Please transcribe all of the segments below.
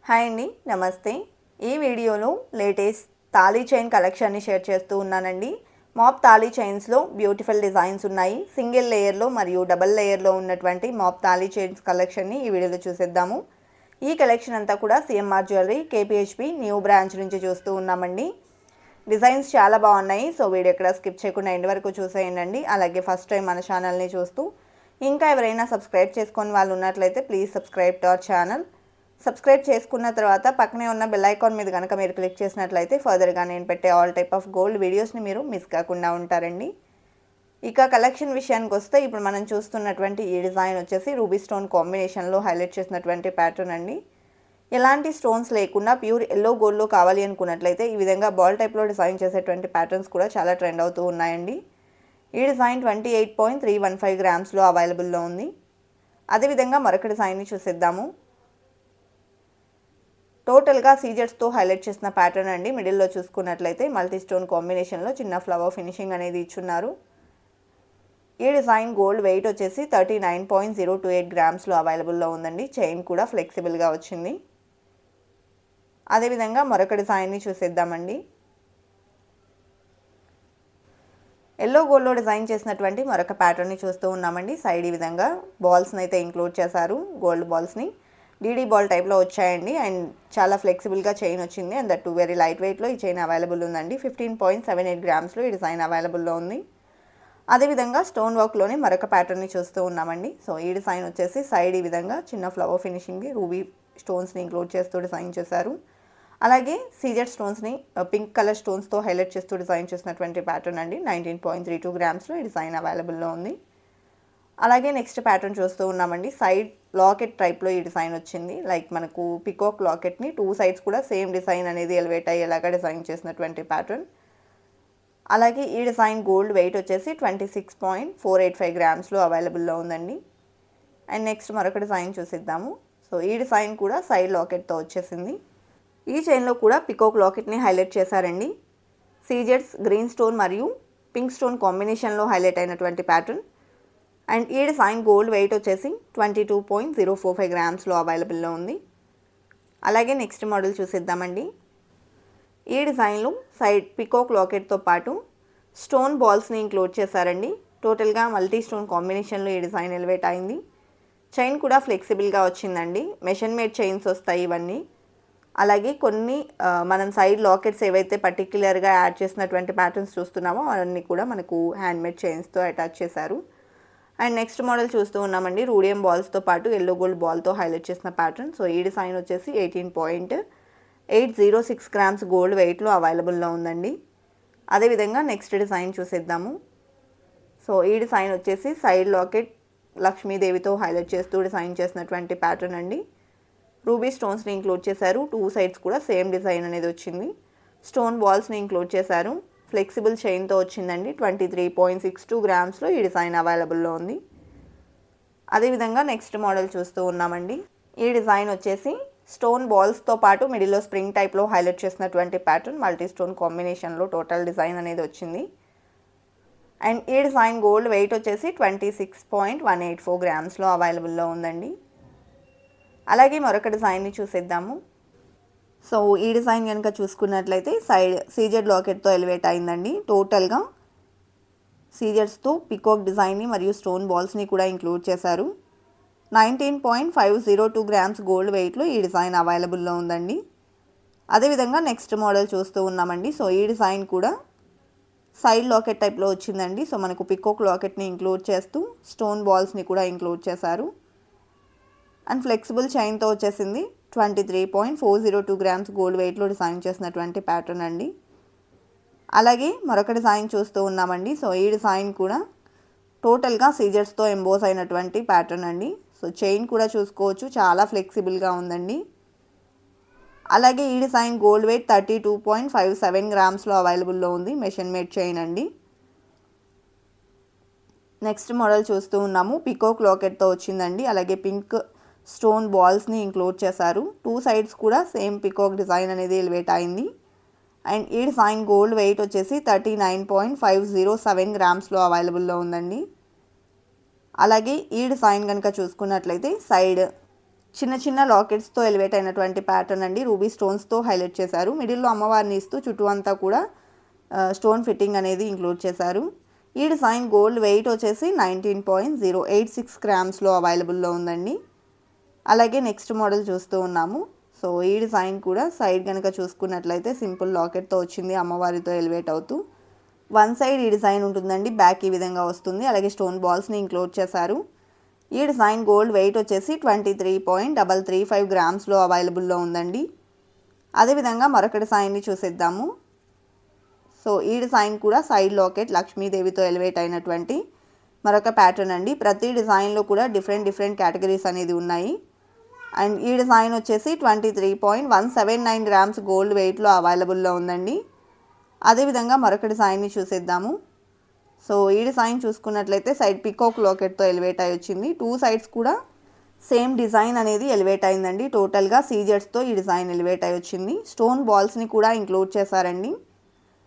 Hi అండి, నమస్తే. ఈ వీడియోలో లేటెస్ట్ తాళీ చైన్ కలెక్షన్ని షేర్ చేస్తూ ఉన్నానండి. మాప్ తాళీ చైన్స్లో బ్యూటిఫుల్ డిజైన్స్ ఉన్నాయి. సింగిల్ లేయర్లో మరియు డబల్ లేయర్లో ఉన్నటువంటి మాప్ తాళీ చైన్స్ కలెక్షన్ని ఈ వీడియోలో చూసేద్దాము. ఈ కలెక్షన్ అంతా కూడా సిఎంఆర్ జ్యువెలరీ కేపీహెచ్పి న్యూ బ్రాంచ్ నుంచి చూస్తూ ఉన్నామండి. డిజైన్స్ చాలా బాగున్నాయి. సో వీడియో ఎక్కడ స్కిప్ చేయకుండా ఎండ్ వరకు చూసేయండి. అలాగే ఫస్ట్ టైం మన ఛానల్ని చూస్తూ ఇంకా ఎవరైనా సబ్స్క్రైబ్ చేసుకొని వాళ్ళు ఉన్నట్లయితే please subscribe to our channel. Subscribe చేసుకున్న తర్వాత పక్కనే ఉన్న బెల్ ఐకాన్ మీద కనుక మీరు క్లిక్ చేసినట్లయితే ఫర్దర్గా నేను పెట్టే ఆల్ టైప్ ఆఫ్ గోల్డ్ వీడియోస్ని మీరు మిస్ కాకుండా ఉంటారండి. ఇక కలెక్షన్ విషయానికి వస్తే ఇప్పుడు మనం చూస్తున్నటువంటి ఈ డిజైన్ వచ్చేసి రూబీ స్టోన్ కాంబినేషన్లో హైలైట్ చేసినటువంటి ప్యాటర్న్ అండి. ఎలాంటి స్టోన్స్ లేకుండా ప్యూర్ ఎల్లో గోల్డ్లో కావాలి అనుకున్నట్లయితే ఈ విధంగా బాల్ టైప్లో డిజైన్ చేసేటువంటి ప్యాటర్న్స్ కూడా చాలా ట్రెండ్ అవుతూ ఉన్నాయండి. ఈ డిజైన్ 28.315 గ్రామ్స్లో అవైలబుల్లో ఉంది. అదేవిధంగా మరొక డిజైన్ని చూసేద్దాము. టోటల్గా సీజర్స్తో హైలైట్ చేసిన ప్యాటర్న్ అండి. మిడిల్లో చూసుకున్నట్లయితే మల్టీ స్టోన్ కాంబినేషన్లో చిన్న ఫ్లవర్ ఫినిషింగ్ అనేది ఇచ్చున్నారు. ఈ డిజైన్ గోల్డ్ వెయిట్ వచ్చేసి 39.028 గ్రామ్స్లో అవైలబుల్లో ఉందండి. చైన్ కూడా ఫ్లెక్సిబుల్గా వచ్చింది. అదేవిధంగా మరొక డిజైన్ని చూసేద్దామండి. ఎల్లో గోల్డ్లో డిజైన్ చేసినటువంటి మరొక ప్యాటర్న్ని చూస్తూ ఉన్నామండి. సైడ్ ఈ విధంగా బాల్స్ని అయితే ఇంక్లూడ్ చేశారు. గోల్డ్ బాల్స్ని డీడీ బాల్ టైప్లో వచ్చాయండి. అండ్ చాలా ఫ్లెక్సిబుల్గా చైన్ వచ్చింది. అండ్ దట్ వెరీ లైట్ వెయిట్లో ఈ చైన్ అవైలబుల్ ఉందండి. 15.78 గ్రామ్స్లో ఈ డిజైన్ అవైలబుల్లో ఉంది. అదేవిధంగా స్టోన్ వర్క్లోనే మరొక ప్యాటర్న్ని చూస్తూ ఉన్నామండి. సో ఈ డిజైన్ వచ్చేసి సైడ్ ఈ విధంగా చిన్న ఫ్లవర్ ఫినిషింగ్కి రూబీ స్టోన్స్ని ఇంక్లూడ్ చేస్తూ డిజైన్ చేశారు. అలాగే సీజెడ్ స్టోన్స్ని పింక్ కలర్ స్టోన్స్తో హైలైట్ చేస్తూ డిజైన్ చేసినటువంటి ప్యాటర్న్ అండి. 19.32 గ్రామ్స్లో ఈ డిజైన్ అవైలబుల్లో ఉంది. అలాగే నెక్స్ట్ ప్యాటర్న్ చూస్తూ ఉన్నామండి. సైడ్ లాకెట్ టైప్లో ఈ డిజైన్ వచ్చింది. లైక్ మనకు పికాక్ లాకెట్ని 2 సైడ్స్ కూడా సేమ్ డిజైన్ అనేది ఎలివేట్ అయ్యేలాగా డిజైన్ చేసినటువంటి ప్యాటర్న్. అలాగే ఈ డిజైన్ గోల్డ్ వెయిట్ వచ్చేసి 26.485 గ్రామ్స్లో అవైలబుల్లో ఉందండి. అండ్ నెక్స్ట్ మరొక డిజైన్ చూసిద్దాము. సో ఈ డిజైన్ కూడా సైడ్ లాకెట్తో వచ్చేసింది. ఈ చైన్లో కూడా పికాక్ లాకెట్ని హైలైట్ చేశారండి. సీజెడ్స్ గ్రీన్ స్టోన్ మరియు పింక్ స్టోన్ కాంబినేషన్లో హైలైట్ అయినటువంటి ప్యాటర్న్. అండ్ ఈ డిజైన్ గోల్డ్ వెయిట్ వచ్చేసి 22.045 గ్రామ్స్లో అవైలబుల్లో ఉంది. అలాగే నెక్స్ట్ మోడల్ చూసిద్దామండి. ఈ డిజైన్లో సైడ్ పికాక్ లాకెట్తో పాటు స్టోన్ బాల్స్ని ఇంక్లూడ్ చేశారండి. టోటల్గా మల్టీ స్టోన్ కాంబినేషన్లో ఈ డిజైన్ ఎలివేట్ అయింది. చైన్ కూడా ఫ్లెక్సిబుల్గా వచ్చిందండి. మెషిన్ మేడ్ చైన్స్ వస్తాయి ఇవన్నీ. అలాగే కొన్ని మనం సైడ్ లాకెట్స్ ఏవైతే పర్టిక్యులర్గా యాడ్ చేసినటువంటి ప్యాటర్న్స్ చూస్తున్నామో అవన్నీ కూడా మనకు హ్యాండ్మేడ్ చైన్స్తో అటాచ్ చేశారు. అండ్ నెక్స్ట్ మోడల్ చూస్తూ ఉన్నామండి. రూడియం బాల్స్తో పాటు ఎల్లో గోల్డ్ బాల్తో హైలైట్ చేసిన ప్యాటర్న్. సో ఈ డిజైన్ వచ్చేసి 18.806 గ్రామ్స్ గోల్డ్ వెయిట్లో అవైలబుల్లో ఉందండి. అదేవిధంగా నెక్స్ట్ డిజైన్ చూసేద్దాము. సో ఈ డిజైన్ వచ్చేసి సైడ్ లాకెట్ లక్ష్మీదేవితో హైలైట్ చేస్తూ డిజైన్ చేసినటువంటి ప్యాటర్న్ అండి. రూబీ స్టోన్స్ని ఇంక్లూడ్ చేశారు. 2 సైడ్స్ కూడా సేమ్ డిజైన్ అనేది వచ్చింది. స్టోన్ బాల్స్ని ఇంక్లూడ్ చేశారు. ఫ్లెక్సిబుల్ చైన్తో వచ్చిందండి. 23.62 గ్రామ్స్లో ఈ డిజైన్ అవైలబుల్లో ఉంది. అదేవిధంగా నెక్స్ట్ మోడల్ చూస్తూ ఉన్నామండి. ఈ డిజైన్ వచ్చేసి స్టోన్ బాల్స్తో పాటు మిడిల్లో స్ప్రింగ్ టైప్లో హైలైట్ చేసినటువంటి ప్యాటర్న్. మల్టీ స్టోన్ కాంబినేషన్లో టోటల్ డిజైన్ అనేది వచ్చింది. అండ్ ఈ డిజైన్ గోల్డ్ వెయిట్ వచ్చేసి 26.184 గ్రామ్స్లో అవైలబుల్లో ఉందండి. అలాగే మరొక డిజైన్ని చూసేద్దాము. సో ఈ డిజైన్ కనుక చూసుకున్నట్లయితే సైడ్ సీజెడ్ లాకెట్తో ఎలివేట్ అయిందండి. టోటల్గా సీజెడ్స్తో పికాక్ డిజైన్ని మరియు స్టోన్ బాల్స్ని కూడా ఇంక్లూడ్ చేశారు. 19.502 గ్రామ్స్ గోల్డ్ వెయిట్లో ఈ డిజైన్ అవైలబుల్లో ఉందండి. అదేవిధంగా నెక్స్ట్ మోడల్ చూస్తూ ఉన్నామండి. సో ఈ డిజైన్ కూడా సైడ్ లాకెట్ టైప్లో వచ్చిందండి. సో మనకు పికాక్ లాకెట్ని ఇంక్లూడ్ చేస్తూ స్టోన్ బాల్స్ని కూడా ఇంక్లూడ్ చేశారు. అండ్ ఫ్లెక్సిబుల్ చైన్తో వచ్చేసింది. 23.402 గ్రామ్స్ గోల్డ్ వెయిట్లో డిజైన్ చేసినటువంటి ప్యాటర్న్ అండి. అలాగే మరొక డిజైన్ చూస్తూ ఉన్నామండి. సో ఈ డిజైన్ కూడా టోటల్గా సీజర్స్తో ఎంబోస్ అయినటువంటి ప్యాటర్న్ అండి. సో చైన్ కూడా చూసుకోవచ్చు, చాలా ఫ్లెక్సిబుల్గా ఉందండి. అలాగే ఈ డిజైన్ గోల్డ్ వెయిట్ 32.57 గ్రామ్స్లో అవైలబుల్లో ఉంది. మెషిన్ మేడ్ చైన్ అండి. నెక్స్ట్ మోడల్ చూస్తూ ఉన్నాము. పికాక్ లాకెట్తో వచ్చిందండి. అలాగే పింక్ స్టోన్ బాల్స్ని ఇంక్లూడ్ చేశారు. 2 సైడ్స్ కూడా సేమ్ పికాక్ డిజైన్ అనేది ఎలివేట్ అయింది. అండ్ ఈ డిజైన్ గోల్డ్ వెయిట్ వచ్చేసి 39.507 గ్రామ్స్లో అవైలబుల్లో ఉందండి. అలాగే ఈ డిజైన్ కనుక చూసుకున్నట్లయితే సైడ్ చిన్న చిన్న లాకెట్స్తో ఎలివేట్ అయినటువంటి ప్యాటర్న్ అండి. రూబీ స్టోన్స్తో హైలైట్ చేశారు. మిడిల్లో అమ్మవారిని ఇస్తూ చుట్టూ అంతా కూడా స్టోన్ ఫిట్టింగ్ అనేది ఇంక్లూడ్ చేశారు. ఈ డిజైన్ గోల్డ్ వెయిట్ వచ్చేసి 19.086 గ్రామ్స్లో అవైలబుల్లో ఉందండి. అలాగే నెక్స్ట్ మోడల్ చూస్తూ ఉన్నాము. సో ఈ డిజైన్ కూడా సైడ్ కనుక చూసుకున్నట్లయితే సింపుల్ లాకెట్తో వచ్చింది, అమ్మవారితో ఎలివేట్ అవుతూ. వన్ సైడ్ ఈ డిజైన్ ఉంటుందండి, బ్యాక్ ఈ విధంగా వస్తుంది. అలాగే స్టోన్ బాల్స్ని ఇంక్లూడ్ చేశారు. ఈ డిజైన్ గోల్డ్ వెయిట్ వచ్చేసి 23.335 గ్రామ్స్లో అవైలబుల్లో ఉందండి. అదేవిధంగా మరొక డిజైన్ని చూసేద్దాము. సో ఈ డిజైన్ కూడా సైడ్ లాకెట్ లక్ష్మీదేవితో ఎలివేట్ అయినటువంటి మరొక ప్యాటర్న్ అండి. ప్రతి డిజైన్లో కూడా డిఫరెంట్ కేటగిరీస్ అనేది ఉన్నాయి. అండ్ ఈ డిజైన్ వచ్చేసి 23.179 గ్రామ్స్ గోల్డ్ వెయిట్లో అవైలబుల్లో ఉందండి. అదేవిధంగా మరొక డిజైన్ని చూసేద్దాము. సో ఈ డిజైన్ చూసుకున్నట్లయితే సైడ్ పికాక్ లాకెట్తో ఎలివేట్ అయి వచ్చింది. టూ సైడ్స్ కూడా సేమ్ డిజైన్ అనేది ఎలివేట్ అయిందండి. టోటల్గా సీజెట్స్తో ఈ డిజైన్ ఎలివేట్ అయి వచ్చింది. స్టోన్ బాల్స్ని కూడా ఇంక్లూడ్ చేశారండి.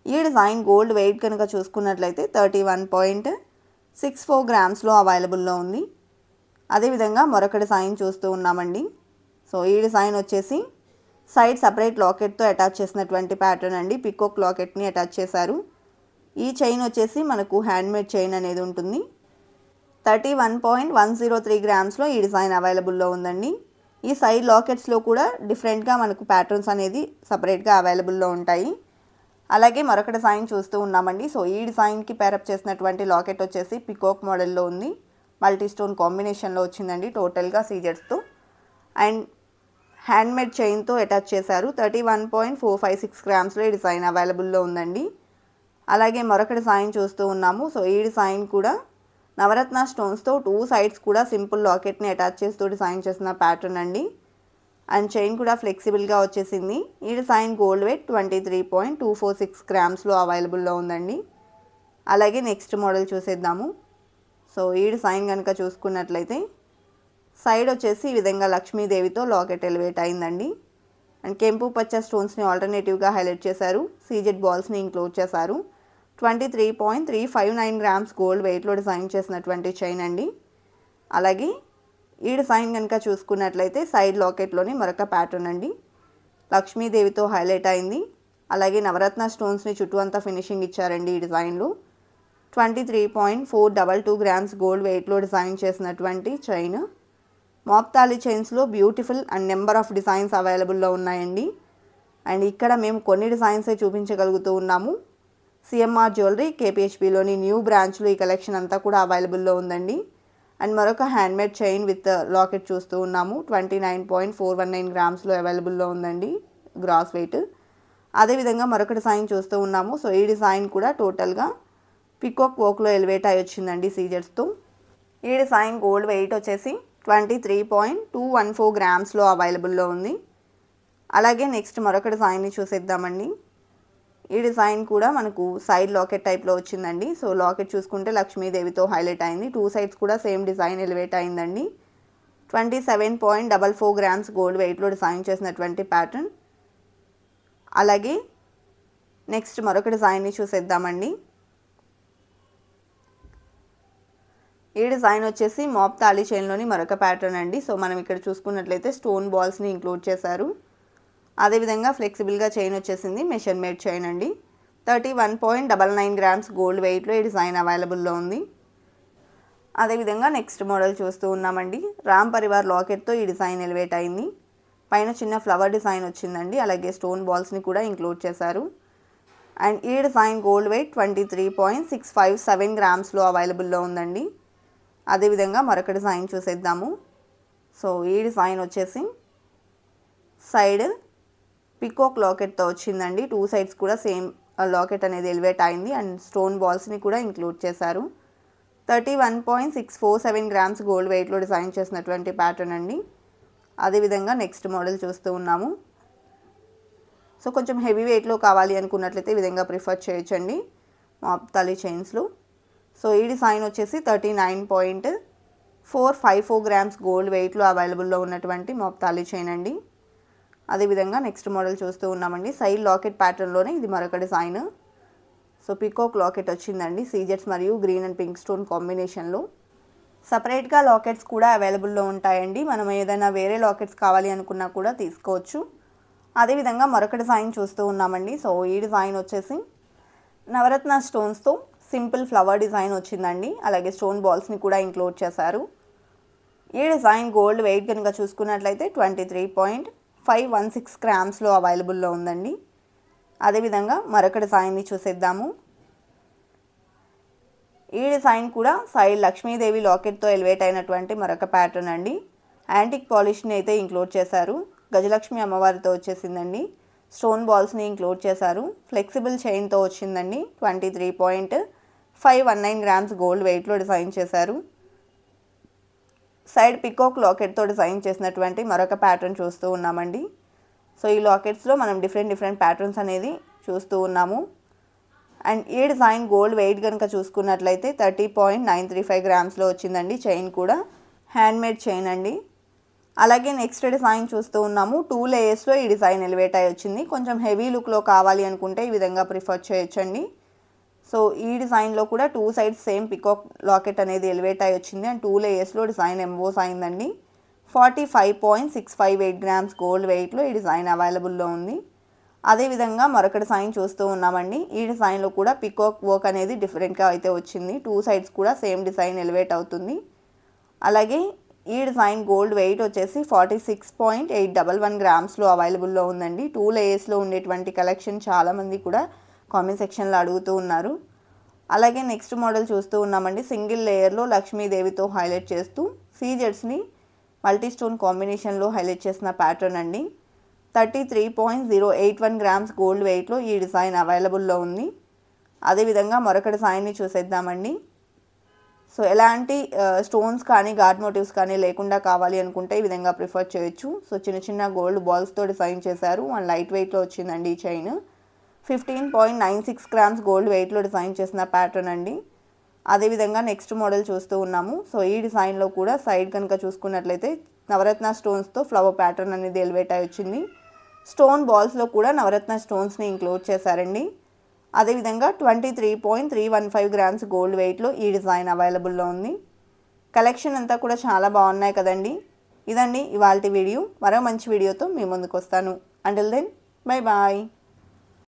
ఈ డిజైన్ గోల్డ్ వెయిట్ కనుక చూసుకున్నట్లయితే 31.64 గ్రామ్స్లో అవైలబుల్లో ఉంది. అదేవిధంగా మరొక డిజైన్ చూస్తూ ఉన్నామండి. సో ఈ డిజైన్ వచ్చేసి సైడ్ సపరేట్ లాకెట్తో అటాచ్ చేసినటువంటి ప్యాటర్న్ అండి. పికాక్ లాకెట్ని అటాచ్ చేశారు. ఈ చైన్ వచ్చేసి మనకు హ్యాండ్మేడ్ చైన్ అనేది ఉంటుంది. 31.103 గ్రామ్స్లో ఈ డిజైన్ అవైలబుల్లో ఉందండి. ఈ సైడ్ లాకెట్స్లో కూడా డిఫరెంట్గా మనకు ప్యాటర్న్స్ అనేది సపరేట్గా అవైలబుల్లో ఉంటాయి. అలాగే మరొక డిజైన్ చూస్తూ ఉన్నామండి. సో ఈ డిజైన్కి పేరప్ చేసినటువంటి లాకెట్ వచ్చేసి పికాక్ మోడల్లో ఉంది. మల్టీ స్టోన్ కాంబినేషన్లో వచ్చిందండి టోటల్గా సీజెట్స్తో. అండ్ హ్యాండ్మేడ్ చైన్తో అటాచ్ చేశారు. 31.456 గ్రామ్స్లో ఈ డిజైన్ అవైలబుల్లో ఉందండి. అలాగే మరొక డిజైన్ చూస్తూ ఉన్నాము. సో ఈ డిజైన్ కూడా నవరత్న స్టోన్స్తో టూ సైడ్స్ కూడా సింపుల్ లాకెట్ని అటాచ్ చేస్తూ డిజైన్ చేసిన ప్యాటర్న్ అండి. అండ్ చైన్ కూడా ఫ్లెక్సిబుల్గా వచ్చేసింది. ఈ డిజైన్ గోల్డ్ వెయిట్ 23.246 గ్రామ్స్లో అవైలబుల్లో ఉందండి. అలాగే నెక్స్ట్ మోడల్ చూసేద్దాము. సో ఈ డిజైన్ కనుక చూసుకున్నట్లయితే సైడ్ వచ్చేసి ఈ విధంగా లక్ష్మీదేవితో లాకెట్ ఎలివేట్ అయిందండి. అండ్ కెంపు పచ్చ స్టోన్స్ని ఆల్టర్నేటివ్గా హైలైట్ చేశారు. సీజెడ్ బాల్స్ని ఇంక్లూడ్ చేశారు. 23.359 గ్రామ్స్ గోల్డ్ వెయిట్లో డిజైన్ చేసినటువంటి చైన్ అండి. అలాగే ఈ డిజైన్ కనుక చూసుకున్నట్లయితే సైడ్ లాకెట్లోని మరొక ప్యాటర్న్ అండి. లక్ష్మీదేవితో హైలైట్ అయింది. అలాగే నవరత్న స్టోన్స్ని చుట్టూ అంతా ఫినిషింగ్ ఇచ్చారండి ఈ డిజైన్లో. 23.422 గ్రామ్స్ గోల్డ్ వెయిట్లో డిజైన్ చేసినటువంటి చైన్. మాప్తాలి చైన్స్లో beautiful and number of designs అవైలబుల్లో ఉన్నాయండి. అండ్ ఇక్కడ మేము కొన్ని డిజైన్సే చూపించగలుగుతూ ఉన్నాము. సిఎంఆర్ జ్యువెలరీ కేపీహెచ్బిలోని న్యూ బ్రాంచ్లో ఈ కలెక్షన్ అంతా కూడా అవైలబుల్లో ఉందండి. అండ్ మరొక హ్యాండ్మేడ్ చైన్ విత్ లాకెట్ చూస్తూ ఉన్నాము. 29.419 గ్రామ్స్లో అవైలబుల్లో ఉందండి గ్రాస్ వెయిట్. అదేవిధంగా మరొక డిజైన్ చూస్తూ ఉన్నాము. సో ఈ డిజైన్ కూడా టోటల్గా పికాక్ వర్క్లో ఎలివేట్ అయి వచ్చిందండి సీజెట్స్తో. ఈ డిజైన్ గోల్డ్ వెయిట్ వచ్చేసి 23.214 గ్రామ్స్లో అవైలబుల్లో ఉంది. అలాగే నెక్స్ట్ మరొక డిజైన్ని చూసేద్దామండి. ఈ డిజైన్ కూడా మనకు సైడ్ లాకెట్ టైప్లో వచ్చిందండి. సో లాకెట్ చూసుకుంటే లక్ష్మీదేవితో హైలైట్ అయింది. టూ సైడ్స్ కూడా సేమ్ డిజైన్ ఎలివేట్ అయిందండి. 27.44 గ్రామ్స్ గోల్డ్ వెయిట్లో డిజైన్ చేసినటువంటి ప్యాటర్న్. అలాగే నెక్స్ట్ మరొక డిజైన్ని చూసేద్దామండి. ఈ డిజైన్ వచ్చేసి మాప్ తాళీ చైన్లోని మరొక ప్యాటర్న్ అండి. సో మనం ఇక్కడ చూసుకున్నట్లయితే స్టోన్ బాల్స్ని ఇంక్లూడ్ చేశారు. అదేవిధంగా ఫ్లెక్సిబుల్గా చైన్ వచ్చేసింది. మెషర్ మేడ్ చైన్ అండి. 31.99 గ్రామ్స్ గోల్డ్ వెయిట్లో ఈ డిజైన్ అవైలబుల్లో ఉంది. అదేవిధంగా నెక్స్ట్ మోడల్ చూస్తూ ఉన్నామండి. రామ్ పరివార్ లాకెట్తో ఈ డిజైన్ ఎలివేట్ అయింది. పైన చిన్న ఫ్లవర్ డిజైన్ వచ్చిందండి. అలాగే స్టోన్ బాల్స్ని కూడా ఇంక్లూడ్ చేశారు. అండ్ ఈ డిజైన్ గోల్డ్ వెయిట్ 23.657 గ్రామ్స్లో అవైలబుల్లో ఉందండి. అదేవిధంగా మరొక డిజైన్ చూసేద్దాము. సో ఈ డిజైన్ వచ్చేసి సైడ్ పికాక్ లాకెట్తో వచ్చిందండి. టూ సైడ్స్ కూడా సేమ్ లాకెట్ అనేది ఎలివేట్ అయింది. అండ్ స్టోన్ బాల్స్ని కూడా ఇంక్లూడ్ చేశారు. 31.647 గ్రామ్స్ గోల్డ్ వెయిట్లో డిజైన్ చేసినటువంటి ప్యాటర్న్ అండి. అదేవిధంగా నెక్స్ట్ మోడల్ చూస్తూ ఉన్నాము. సో కొంచెం హెవీ వెయిట్లో కావాలి అనుకున్నట్లయితే ఈ విధంగా ప్రిఫర్ చేయొచ్చండి మాప్ తాళీ చైన్స్లో. సో ఈ డిజైన్ వచ్చేసి 39.454 గ్రామ్స్ గోల్డ్ వెయిట్లో అవైలబుల్లో ఉన్నటువంటి మాప్ తాళీ చైన్ అండి. అదేవిధంగా నెక్స్ట్ మోడల్ చూస్తూ ఉన్నామండి. సైడ్ లాకెట్ ప్యాటర్న్లోనే ఇది మరొక డిజైన్. సో పికాక్ లాకెట్ వచ్చిందండి. సీజెట్స్ మరియు గ్రీన్ అండ్ పింక్ స్టోన్ కాంబినేషన్లో. సపరేట్గా లాకెట్స్ కూడా అవైలబుల్లో ఉంటాయండి. మనం ఏదైనా వేరే లాకెట్స్ కావాలి అనుకున్నా కూడా తీసుకోవచ్చు. అదేవిధంగా మరొక డిజైన్ చూస్తూ ఉన్నామండి. సో ఈ డిజైన్ వచ్చేసి నవరత్న స్టోన్స్తో సింపుల్ ఫ్లవర్ డిజైన్ వచ్చిందండి. అలాగే స్టోన్ బాల్స్ని కూడా ఇంక్లూడ్ చేశారు. ఈ డిజైన్ గోల్డ్ వెయిట్ కనుక చూసుకున్నట్లయితే 23.516 గ్రామ్స్లో అవైలబుల్లో ఉందండి. అదేవిధంగా మరొక డిజైన్ని చూసేద్దాము. ఈ డిజైన్ కూడా సైడ్ లక్ష్మీదేవి లాకెట్తో ఎలివేట్ అయినటువంటి మరొక ప్యాటర్న్ అండి. యాంటిక్ పాలిష్ని అయితే ఇంక్లూడ్ చేశారు. గజలక్ష్మి అమ్మవారితో వచ్చేసిందండి. స్టోన్ బాల్స్ని ఇంక్లూడ్ చేశారు. ఫ్లెక్సిబుల్ చైన్తో వచ్చిందండి. 23.519 గ్రామ్స్ గోల్డ్ వెయిట్లో డిజైన్ చేశారు. సైడ్ పికాక్ లాకెట్తో డిజైన్ చేసినటువంటి మరొక ప్యాటర్న్ చూస్తూ ఉన్నామండి. సో ఈ లాకెట్స్లో మనం డిఫరెంట్ ప్యాటర్న్స్ అనేది చూస్తూ ఉన్నాము. అండ్ ఈ డిజైన్ గోల్డ్ వెయిట్ కనుక చూసుకున్నట్లయితే 30.935 గ్రామ్స్లో వచ్చిందండి. చైన్ కూడా హ్యాండ్మేడ్ చైన్ అండి. అలాగే నెక్స్ట్ డిజైన్ చూస్తూ ఉన్నాము. 2 లేయర్స్లో ఈ డిజైన్ ఎలివేట్ అయి వచ్చింది. కొంచెం హెవీ లుక్లో కావాలి అనుకుంటే ఈ విధంగా ప్రిఫర్ చేయొచ్చండి. సో ఈ డిజైన్లో కూడా 2 సైడ్స్ సేమ్ పికాక్ లాకెట్ అనేది ఎలివేట్ అయి వచ్చింది. అండ్ 2 లేయర్స్లో డిజైన్ ఎంబోస్ అయిందండి. 45.658 గ్రామ్స్ గోల్డ్ వెయిట్లో ఈ డిజైన్ అవైలబుల్లో ఉంది. అదేవిధంగా మరొక డిజైన్ చూస్తూ ఉన్నామండి. ఈ డిజైన్లో కూడా పికాక్ వర్క్ అనేది డిఫరెంట్గా అయితే వచ్చింది. 2 సైడ్స్ కూడా సేమ్ డిజైన్ ఎలివేట్ అవుతుంది. అలాగే ఈ డిజైన్ గోల్డ్ వెయిట్ వచ్చేసి 46.811 గ్రామ్స్లో అవైలబుల్లో ఉందండి. 2 లేయర్స్లో ఉండేటువంటి కలెక్షన్ చాలామంది కూడా కామెంట్ సెక్షన్లో అడుగుతూ ఉన్నారు. అలాగే నెక్స్ట్ మోడల్ చూస్తూ ఉన్నామండి. సింగిల్ లేయర్లో లక్ష్మీదేవితో హైలైట్ చేస్తూ సీజెడ్స్ని మల్టీ స్టోన్ కాంబినేషన్లో హైలైట్ చేసిన ప్యాటర్న్ అండి. 33.081 గ్రామ్స్ గోల్డ్ వెయిట్లో ఈ డిజైన్ అవైలబుల్లో ఉంది. అదేవిధంగా మరొక డిజైన్ని చూసేద్దామండి. సో ఎలాంటి స్టోన్స్ కానీ గాడ్ మోటివ్స్ కానీ లేకుండా కావాలి అనుకుంటే ఈ విధంగా ప్రిఫర్ చేయొచ్చు. సో చిన్న గోల్డ్ బాల్స్తో డిజైన్ చేశారు. అండ్ లైట్ వెయిట్లో వచ్చిందండి ఈ చైన్. 15.96 గ్రామ్స్ గోల్డ్ వెయిట్లో డిజైన్ చేసిన ప్యాటర్న్ అండి. అదేవిధంగా నెక్స్ట్ మోడల్ చూస్తూ ఉన్నాము. సో ఈ డిజైన్లో కూడా సైడ్ కనుక చూసుకున్నట్లయితే నవరత్న స్టోన్స్తో ఫ్లవర్ ప్యాటర్న్ అనేది ఎలివేట్ అయి వచ్చింది. స్టోన్ బాల్స్లో కూడా నవరత్న స్టోన్స్ని ఇంక్లూడ్ చేశారండి. అదేవిధంగా 23.315 గ్రామ్స్ గోల్డ్ వెయిట్లో ఈ డిజైన్ అవైలబుల్లో ఉంది. కలెక్షన్ అంతా కూడా చాలా బాగున్నాయి కదండి. ఇదండి ఇవాల్టి వీడియో. మరో మంచి వీడియోతో మీ ముందుకు వస్తాను. Until then bye bye.